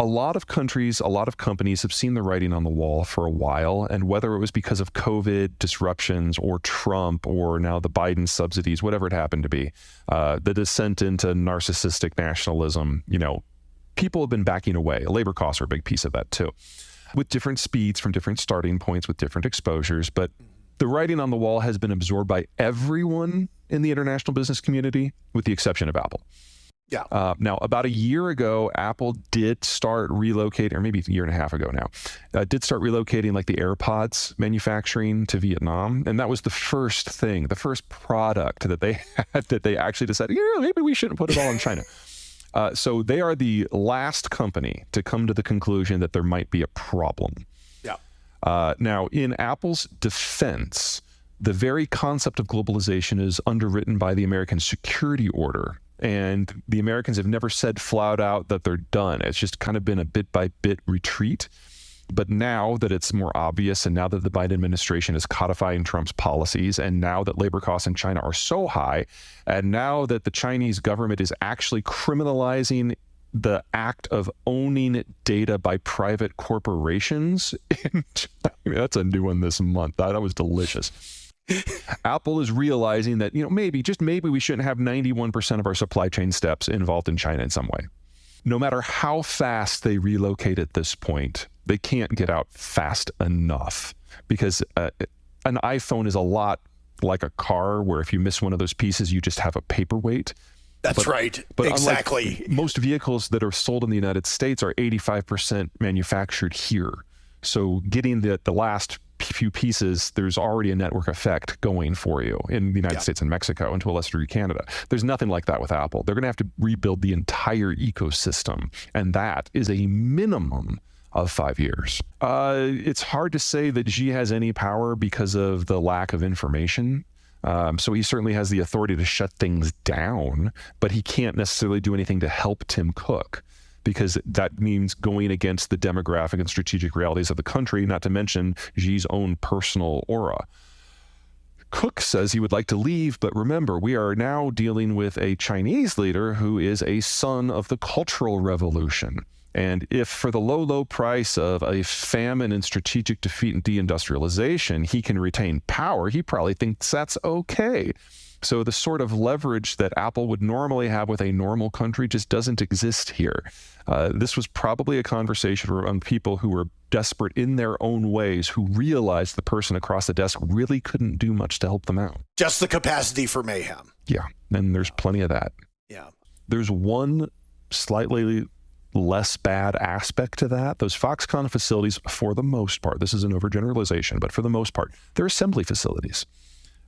a lot of countries, a lot of companies have seen the writing on the wall for a while. And whether it was because of COVID disruptions or Trump or now the Biden subsidies, whatever it happened to be, the descent into narcissistic nationalism, people have been backing away. Labor costs are a big piece of that too, with different speeds from different starting points with different exposures. But the writing on the wall has been absorbed by everyone in the international business community, with the exception of Apple. Yeah. Now, about a year ago, Apple did start relocating, or maybe a year and a half ago now, did start relocating like the AirPods manufacturing to Vietnam. And that was the first thing, the first product that they had that they actually decided, maybe we shouldn't put it all in China. So they are the last company to come to the conclusion that there might be a problem. Yeah. Now, in Apple's defense, the very concept of globalization is underwritten by the American Security Order. And the Americans have never said flat out that they're done. It's just kind of been a bit by bit retreat. But now that it's more obvious, and now that the Biden administration is codifying Trump's policies, and now that labor costs in China are so high, and now that the Chinese government is actually criminalizing the act of owning data by private corporations, that's a new one this month. That was delicious. Apple is realizing that, maybe we shouldn't have 91% of our supply chain steps involved in China in some way. No matter how fast they relocate at this point, they can't get out fast enough, because an iPhone is a lot like a car, where if you miss one of those pieces, you just have a paperweight. That's right. But exactly. Most vehicles that are sold in the United States are 85% manufactured here. So getting the last few pieces, there's already a network effect going for you in the United States and Mexico, and to a lesser degree Canada. There's nothing like that with Apple. They're going to have to rebuild the entire ecosystem, and that is a minimum of 5 years. It's hard to say that Xi has any power because of the lack of information. So he certainly has the authority to shut things down, but he can't necessarily do anything to help Tim Cook, because that means going against the demographic and strategic realities of the country, not to mention Xi's own personal aura. Cook says he would like to leave, but remember, we are now dealing with a Chinese leader who is a son of the Cultural Revolution. And if for the low price of a famine and strategic defeat and deindustrialization, he can retain power, he probably thinks that's okay. So the sort of leverage that Apple would normally have with a normal country just doesn't exist here. This was probably a conversation among people who were desperate in their own ways, who realized the person across the desk really couldn't do much to help them out. Just the capacity for mayhem. Yeah, and there's plenty of that. Yeah. There's one slightly less bad aspect to that. Those Foxconn facilities, for the most part, this is an overgeneralization, but for the most part, they're assembly facilities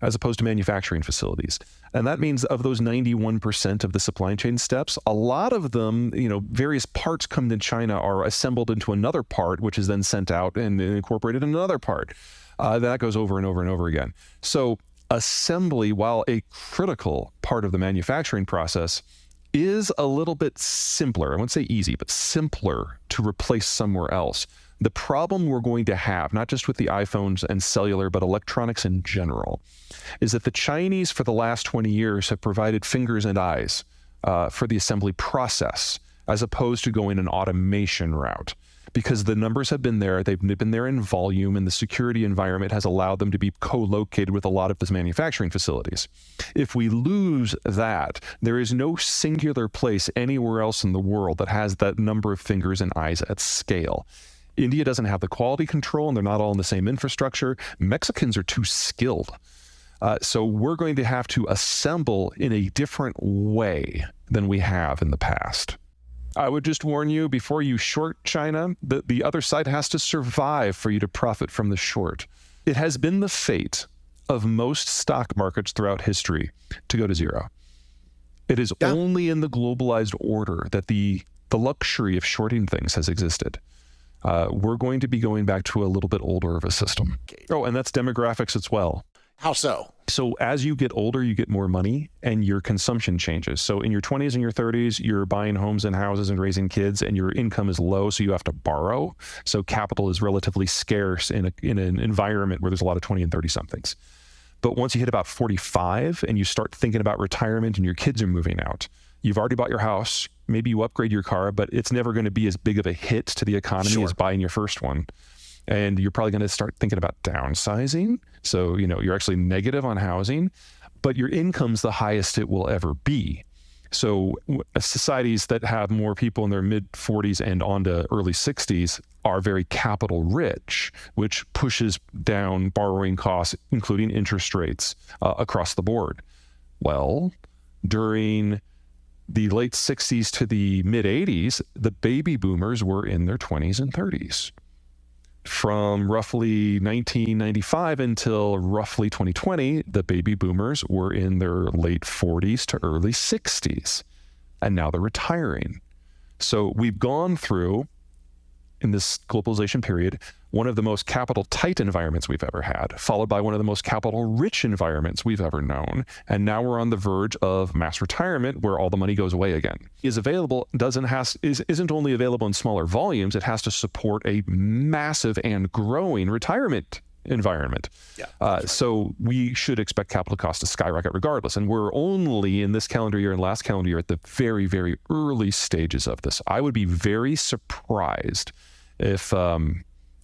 as opposed to manufacturing facilities. And that means of those 91% of the supply chain steps, a lot of them, various parts come to China are assembled into another part, which is then sent out and incorporated in another part. That goes over and over and over again. So assembly, while a critical part of the manufacturing process, is a little bit simpler. I won't say easy, but simpler to replace somewhere else. The problem we're going to have, not just with the iPhones and cellular, but electronics in general, is that the Chinese for the last 20 years have provided fingers and eyes for the assembly process, as opposed to going an automation route. Because the numbers have been there, they've been there in volume, and the security environment has allowed them to be co-located with a lot of these manufacturing facilities. If we lose that, there is no singular place anywhere else in the world that has that number of fingers and eyes at scale. India doesn't have the quality control, and they're not all in the same infrastructure. Mexicans are too skilled. So we're going to have to assemble in a different way than we have in the past. I would just warn you, before you short China, the other side has to survive for you to profit from the short. It has been the fate of most stock markets throughout history to go to zero. It is only in the globalized order that the luxury of shorting things has existed. We're going to be going back to a little bit older of a system. Oh, and that's demographics as well. How so? So as you get older, you get more money and your consumption changes. So in your 20s and your 30s, you're buying homes and houses and raising kids, and your income is low, so you have to borrow. So capital is relatively scarce in an environment where there's a lot of 20 and 30 somethings. But once you hit about 45 and you start thinking about retirement and your kids are moving out, you've already bought your house, maybe you upgrade your car, but it's never going to be as big of a hit to the economy as buying your first one. And you're probably going to start thinking about downsizing. So, you're actually negative on housing, but your income's the highest it will ever be. So societies that have more people in their mid 40s and on to early 60s are very capital rich, which pushes down borrowing costs, including interest rates across the board. Well, during the late 60s to the mid 80s, the baby boomers were in their 20s and 30s. From roughly 1995 until roughly 2020, the baby boomers were in their late 40s to early 60s, and now they're retiring. So we've gone through, in this globalization period, one of the most capital tight environments we've ever had, followed by one of the most capital rich environments we've ever known. And now we're on the verge of mass retirement, where all the money goes away again. Isn't only available in smaller volumes, it has to support a massive and growing retirement environment. So we should expect capital costs to skyrocket regardless. And we're only in this calendar year and last calendar year at the very, very early stages of this. I would be very surprised if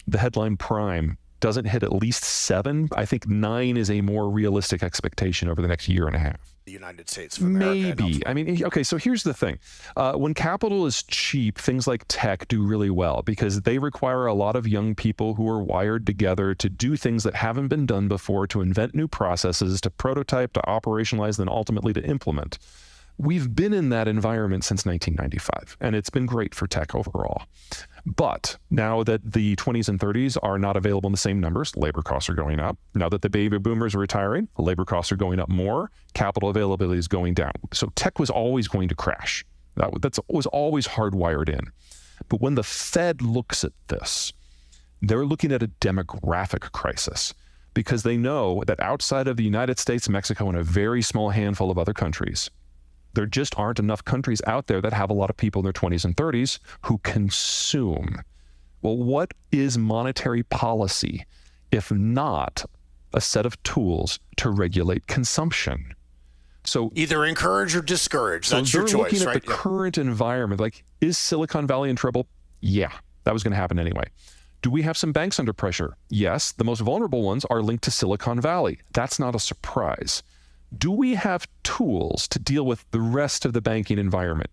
the headline prime doesn't hit at least 7. I think 9 is a more realistic expectation over the next year and a half. The United States of America. Maybe. I mean, okay, so here's the thing. When capital is cheap, things like tech do really well because they require a lot of young people who are wired together to do things that haven't been done before, to invent new processes, to prototype, to operationalize, then ultimately to implement. We've been in that environment since 1995, and it's been great for tech overall. But now that the 20s and 30s are not available in the same numbers, labor costs are going up. Now that the baby boomers are retiring, labor costs are going up more, capital availability is going down. So tech was always going to crash. That was always hardwired in. But when the Fed looks at this, they're looking at a demographic crisis because they know that outside of the United States, Mexico, and a very small handful of other countries, there just aren't enough countries out there that have a lot of people in their 20s and 30s who consume. Well, what is monetary policy if not a set of tools to regulate consumption? So either encourage or discourage. That's your choice, right? Looking at the current environment, like, is Silicon Valley in trouble? Yeah, that was going to happen anyway. Do we have some banks under pressure? Yes, the most vulnerable ones are linked to Silicon Valley. That's not a surprise. Do we have tools to deal with the rest of the banking environment?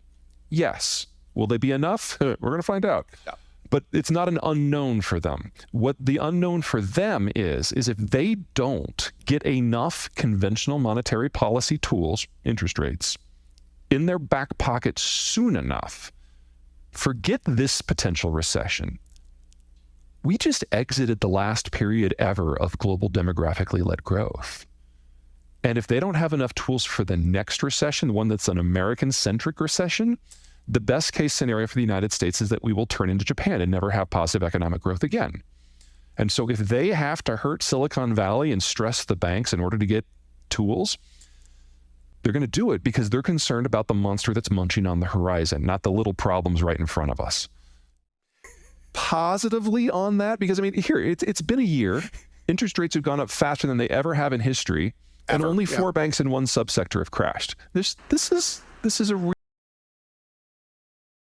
Yes. Will they be enough? We're going to find out. Yeah. But it's not an unknown for them. What the unknown for them is if they don't get enough conventional monetary policy tools, interest rates, in their back pocket soon enough, forget this potential recession. We just exited the last period ever of global demographically led growth. And if they don't have enough tools for the next recession, the one that's an American-centric recession, the best case scenario for the United States is that we will turn into Japan and never have positive economic growth again. And so if they have to hurt Silicon Valley and stress the banks in order to get tools, they're going to do it because they're concerned about the monster that's munching on the horizon, not the little problems right in front of us. Positively on that, because I mean, here, it's been a year. Interest rates have gone up faster than they ever have in history. And only 4 banks in one subsector have crashed. This is a